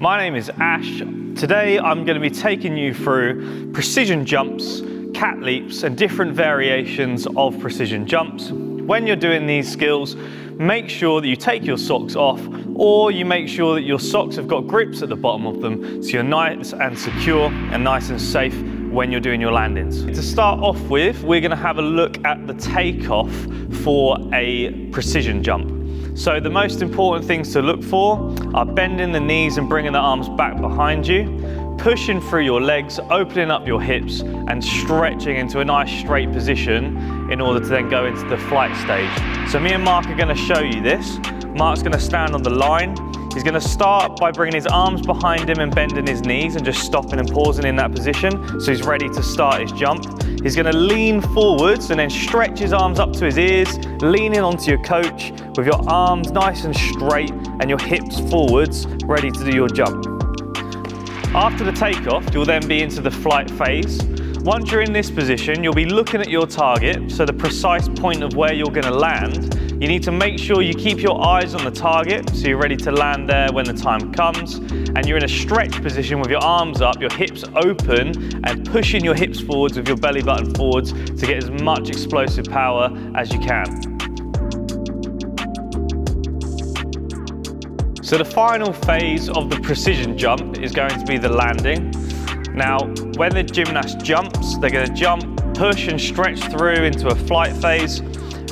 My name is Ash. Today I'm going to be taking you through precision jumps, cat leaps and different variations of precision jumps. When you're doing these skills, make sure that you take your socks off, or you make sure that your socks have got grips at the bottom of them so you're nice and secure and nice and safe when you're doing your landings. To start off with, we're going to have a look at the takeoff for a precision jump. So the most important things to look for are bending the knees and bringing the arms back behind you, pushing through your legs, opening up your hips and stretching into a nice straight position in order to then go into the flight stage. So me and Mark are going to show you this. Mark's going to stand on the line. He's going to start by bringing his arms behind him and bending his knees and just stopping and pausing in that position so he's ready to start his jump. He's going to lean forwards and then stretch his arms up to his ears, leaning onto your coach with your arms nice and straight and your hips forwards, ready to do your jump. After the takeoff, you'll then be into the flight phase. Once you're in this position, you'll be looking at your target, so the precise point of where you're going to land. You need to make sure you keep your eyes on the target so you're ready to land there when the time comes, and you're in a stretch position with your arms up, your hips open and pushing your hips forwards with your belly button forwards to get as much explosive power as you can. So the final phase of the precision jump is going to be the landing. Now, when the gymnast jumps, they're going to jump, push and stretch through into a flight phase.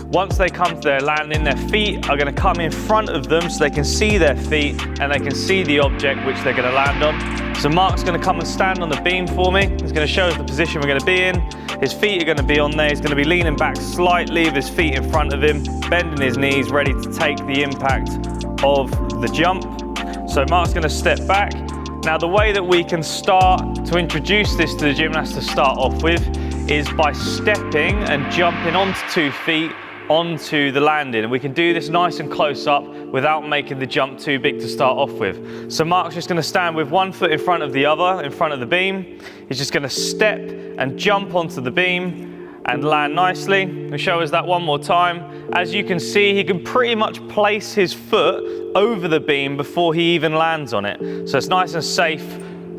Once they come to their landing, their feet are going to come in front of them so they can see their feet and they can see the object which they're going to land on. So Mark's going to come and stand on the beam for me. He's going to show us the position we're going to be in. His feet are going to be on there. He's going to be leaning back slightly with his feet in front of him, bending his knees, ready to take the impact of the jump. So Mark's going to step back. Now the way that we can start to introduce this to the gymnast to start off with is by stepping and jumping onto 2 feet onto the landing, and we can do this nice and close up without making the jump too big to start off with. So Mark's just going to stand with 1 foot in front of the other, in front of the beam. He's just going to step and jump onto the beam and land nicely. We'll show us that one more time. As you can see, he can pretty much place his foot over the beam before he even lands on it. So it's nice and safe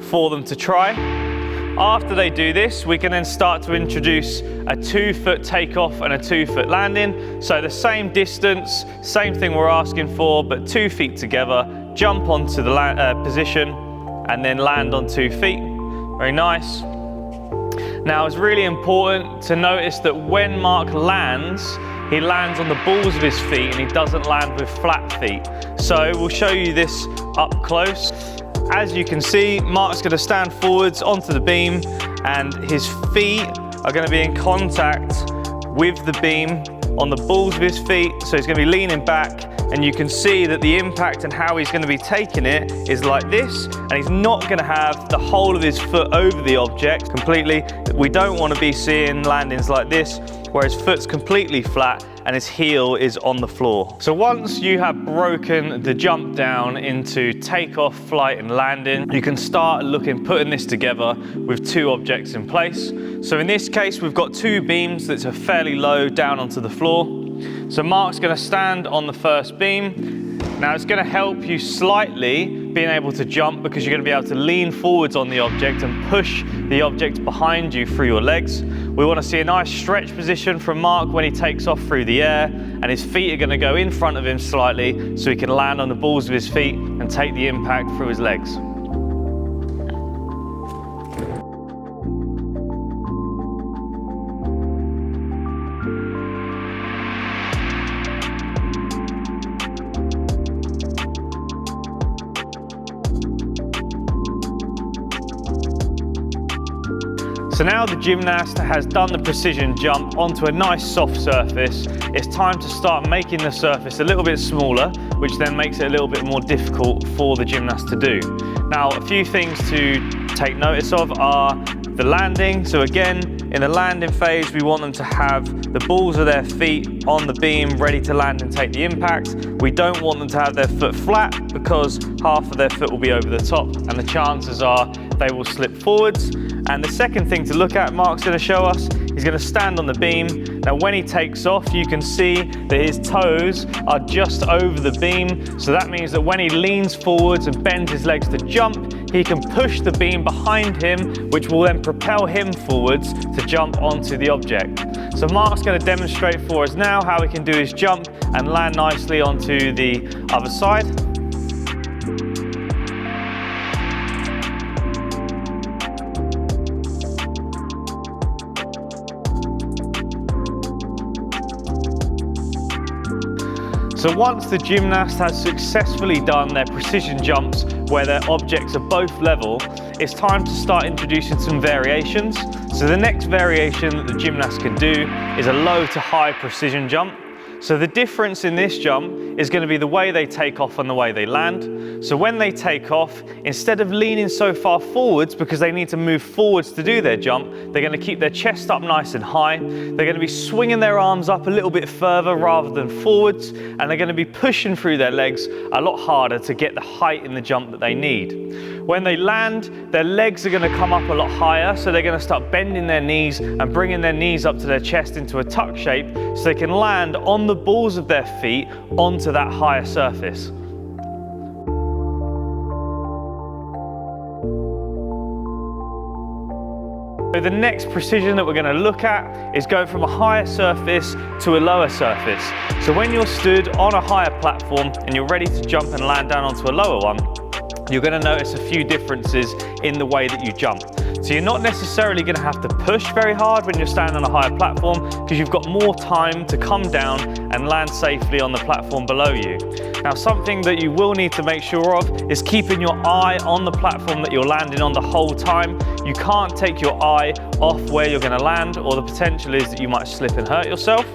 for them to try. After they do this, we can then start to introduce a 2 foot takeoff and a 2 foot landing. So the same distance, same thing we're asking for, but 2 feet together, jump onto the position and then land on 2 feet. Very nice. Now it's really important to notice that when Mark lands, he lands on the balls of his feet and he doesn't land with flat feet. So we'll show you this up close. As you can see, Mark's going to stand forwards onto the beam and his feet are going to be in contact with the beam on the balls of his feet. So he's going to be leaning back and you can see that the impact and how he's going to be taking it is like this, and he's not going to have the whole of his foot over the object completely. We don't want to be seeing landings like this where his foot's completely flat and his heel is on the floor. So once you have broken the jump down into takeoff, flight and landing, you can start putting this together with 2 objects in place. So in this case, we've got 2 beams that are fairly low down onto the floor. So Mark's going to stand on the first beam. Now it's going to help you slightly being able to jump because you're going to be able to lean forwards on the object and push the object behind you through your legs. We want to see a nice stretch position from Mark when he takes off through the air, and his feet are going to go in front of him slightly so he can land on the balls of his feet and take the impact through his legs. So now the gymnast has done the precision jump onto a nice soft surface. It's time to start making the surface a little bit smaller, which then makes it a little bit more difficult for the gymnast to do. Now, a few things to take notice of are the landing. So again, in the landing phase, we want them to have the balls of their feet on the beam ready to land and take the impact. We don't want them to have their foot flat because half of their foot will be over the top and the chances are they will slip forwards. And the second thing to look at, Mark's going to show us, he's going to stand on the beam. Now when he takes off, you can see that his toes are just over the beam. So that means that when he leans forwards and bends his legs to jump, he can push the beam behind him, which will then propel him forwards to jump onto the object. So Mark's going to demonstrate for us now how he can do his jump and land nicely onto the other side. So once the gymnast has successfully done their precision jumps where their objects are both level, it's time to start introducing some variations. So the next variation that the gymnast can do is a low to high precision jump. So the difference in this jump is going to be the way they take off and the way they land. So when they take off, instead of leaning so far forwards because they need to move forwards to do their jump, they're going to keep their chest up nice and high. They're going to be swinging their arms up a little bit further rather than forwards, and they're going to be pushing through their legs a lot harder to get the height in the jump that they need. When they land, their legs are going to come up a lot higher, so they're going to start bending their knees and bringing their knees up to their chest into a tuck shape so they can land on the balls of their feet onto that higher surface. So the next precision that we're going to look at is going from a higher surface to a lower surface. So when you're stood on a higher platform and you're ready to jump and land down onto a lower one, you're going to notice a few differences in the way that you jump. So you're not necessarily going to have to push very hard when you're standing on a higher platform because you've got more time to come down and land safely on the platform below you. Now something that you will need to make sure of is keeping your eye on the platform that you're landing on the whole time. You can't take your eye off where you're going to land, or the potential is that you might slip and hurt yourself.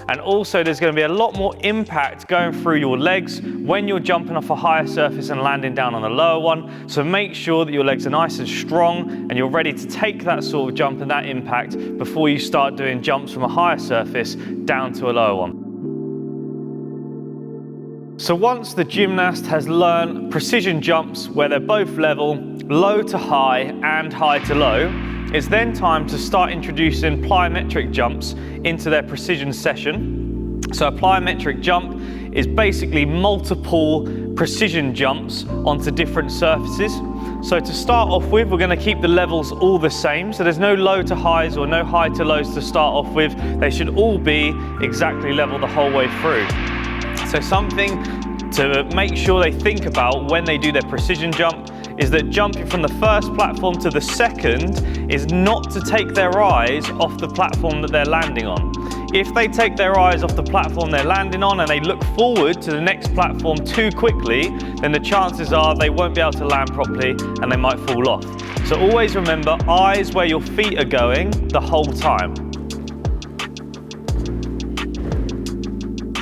And also there's going to be a lot more impact going through your legs when you're jumping off a higher surface and landing down on a lower one. So make sure that your legs are nice and strong and you're ready to take that sort of jump and that impact before you start doing jumps from a higher surface down to a lower one. So once the gymnast has learned precision jumps where they're both level, low to high and high to low, it's then time to start introducing plyometric jumps into their precision session. So a plyometric jump is basically multiple precision jumps onto different surfaces. So to start off with, we're going to keep the levels all the same. So there's no low to highs or no high to lows to start off with. They should all be exactly level the whole way through. So something to make sure they think about when they do their precision jump is that jumping from the first platform to the second is not to take their eyes off the platform that they're landing on. If they take their eyes off the platform they're landing on and they look forward to the next platform too quickly, then the chances are they won't be able to land properly and they might fall off. So always remember, eyes where your feet are going the whole time.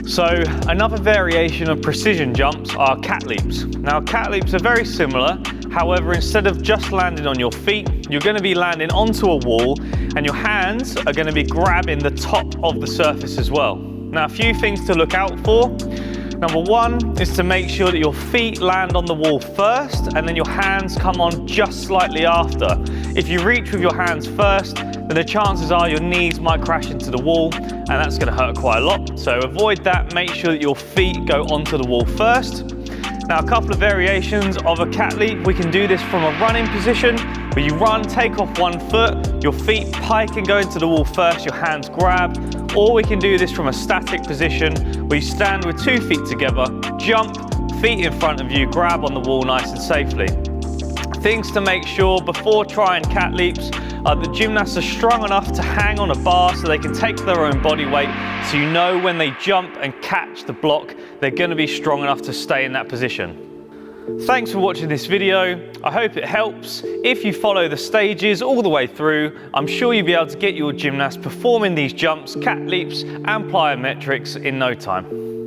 So another variation of precision jumps are cat leaps. Now cat leaps are very similar. However, instead of just landing on your feet, you're going to be landing onto a wall and your hands are going to be grabbing the top of the surface as well. Now, a few things to look out for. Number one is to make sure that your feet land on the wall first and then your hands come on just slightly after. If you reach with your hands first, then the chances are your knees might crash into the wall and that's going to hurt quite a lot. So avoid that, make sure that your feet go onto the wall first. Now a couple of variations of a cat leap. We can do this from a running position where you run, take off one foot, your feet pike and go into the wall first, your hands grab. Or we can do this from a static position where you stand with 2 feet together, jump, feet in front of you, grab on the wall nice and safely. Things to make sure before trying cat leaps are that gymnasts are strong enough to hang on a bar so they can take their own body weight, so you know when they jump and catch the block, they're going to be strong enough to stay in that position. Thanks for watching this video. I hope it helps. If you follow the stages all the way through, I'm sure you'll be able to get your gymnast performing these jumps, cat leaps and plyometrics in no time.